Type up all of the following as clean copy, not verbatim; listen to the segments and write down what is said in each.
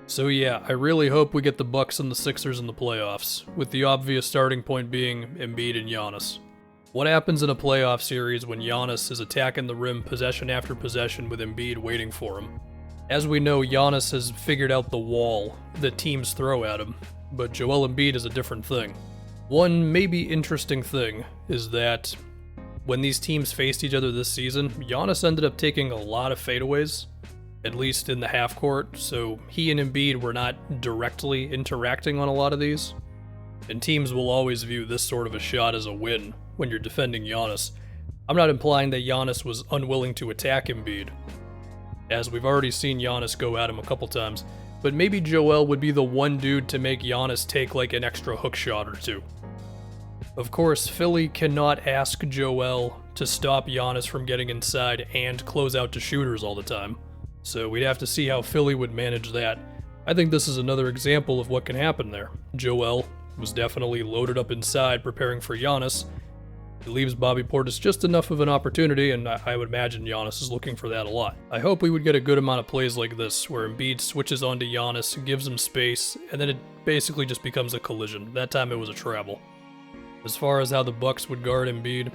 So yeah, I really hope we get the Bucks and the Sixers in the playoffs, with the obvious starting point being Embiid and Giannis. What happens in a playoff series when Giannis is attacking the rim possession after possession with Embiid waiting for him? As we know, Giannis has figured out the wall that teams throw at him, but Joel Embiid is a different thing. One maybe interesting thing is that when these teams faced each other this season, Giannis ended up taking a lot of fadeaways, at least in the half court, so he and Embiid were not directly interacting on a lot of these. And teams will always view this sort of a shot as a win when you're defending Giannis. I'm not implying that Giannis was unwilling to attack Embiid, as we've already seen Giannis go at him a couple times, but maybe Joel would be the one dude to make Giannis take like an extra hook shot or two. Of course, Philly cannot ask Joel to stop Giannis from getting inside and close out to shooters all the time, so we'd have to see how Philly would manage that. I think this is another example of what can happen there. Joel was definitely loaded up inside preparing for Giannis. He leaves Bobby Portis just enough of an opportunity, and I would imagine Giannis is looking for that a lot. I hope we would get a good amount of plays like this, where Embiid switches onto Giannis, gives him space, and then it basically just becomes a collision. That time it was a travel. As far as how the Bucks would guard Embiid,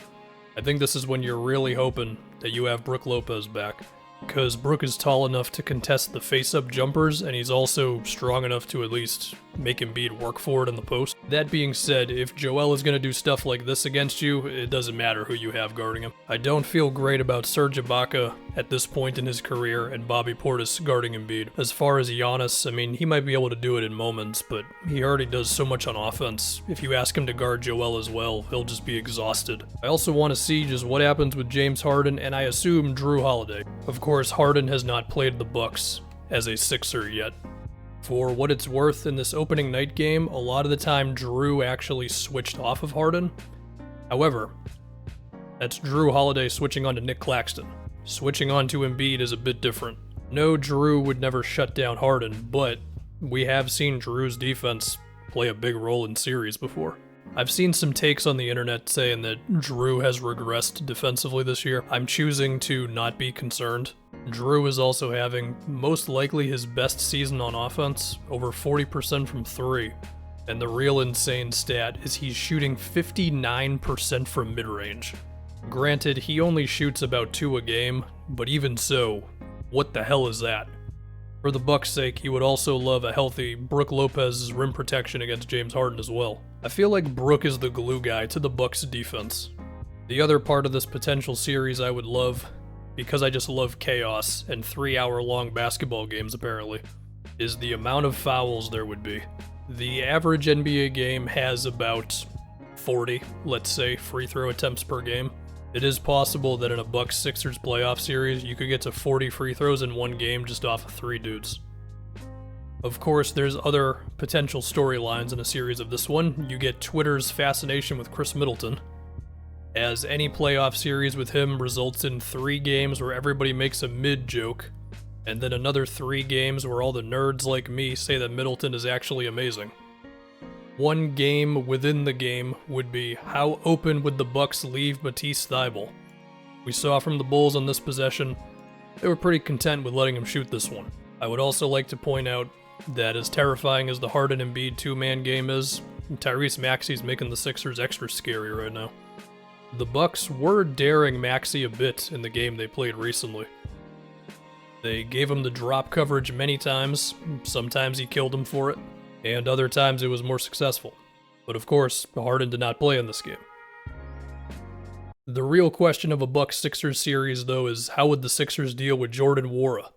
I think this is when you're really hoping that you have Brook Lopez back, because Brook is tall enough to contest the face-up jumpers, and he's also strong enough to at least make Embiid work for it in the post. That being said, if Joel is going to do stuff like this against you, it doesn't matter who you have guarding him. I don't feel great about Serge Ibaka at this point in his career and Bobby Portis guarding Embiid. As far as Giannis, I mean, he might be able to do it in moments, but he already does so much on offense. If you ask him to guard Joel as well, he'll just be exhausted. I also want to see just what happens with James Harden, and I assume Drew Holiday. Of course, Harden has not played the Bucks as a Sixer yet. For what it's worth, in this opening night game, a lot of the time Drew actually switched off of Harden. However, that's Drew Holiday switching on to Nick Claxton. Switching on to Embiid is a bit different. No, Drew would never shut down Harden, but we have seen Drew's defense play a big role in series before. I've seen some takes on the internet saying that Drew has regressed defensively this year. I'm choosing to not be concerned. Drew is also having most likely his best season on offense, over 40% from 3. And the real insane stat is he's shooting 59% from mid-range. Granted, he only shoots about 2 a game, but even so, what the hell is that? For the Bucks' sake, you would also love a healthy Brook Lopez's rim protection against James Harden as well. I feel like Brook is the glue guy to the Bucks' defense. The other part of this potential series I would love, because I just love chaos and 3-hour-long basketball games apparently, is the amount of fouls there would be. The average NBA game has about 40, let's say, free throw attempts per game. It is possible that in a Bucks-Sixers playoff series, you could get to 40 free throws in one game just off of 3 dudes. Of course, there's other potential storylines in a series of this one. You get Twitter's fascination with Chris Middleton, as any playoff series with him results in 3 games where everybody makes a mid-joke, and then another 3 games where all the nerds like me say that Middleton is actually amazing. One game within the game would be, how open would the Bucks leave Matisse Thybulle? We saw from the Bulls on this possession, they were pretty content with letting him shoot this one. I would also like to point out that as terrifying as the Harden Embiid 2-man game is, Tyrese Maxey's making the Sixers extra scary right now. The Bucks were daring Maxey a bit in the game they played recently. They gave him the drop coverage many times, sometimes he killed him for it, and other times it was more successful. But of course, Harden did not play in this game. The real question of a Bucks-Sixers series, though, is how would the Sixers deal with Jordan Nwora?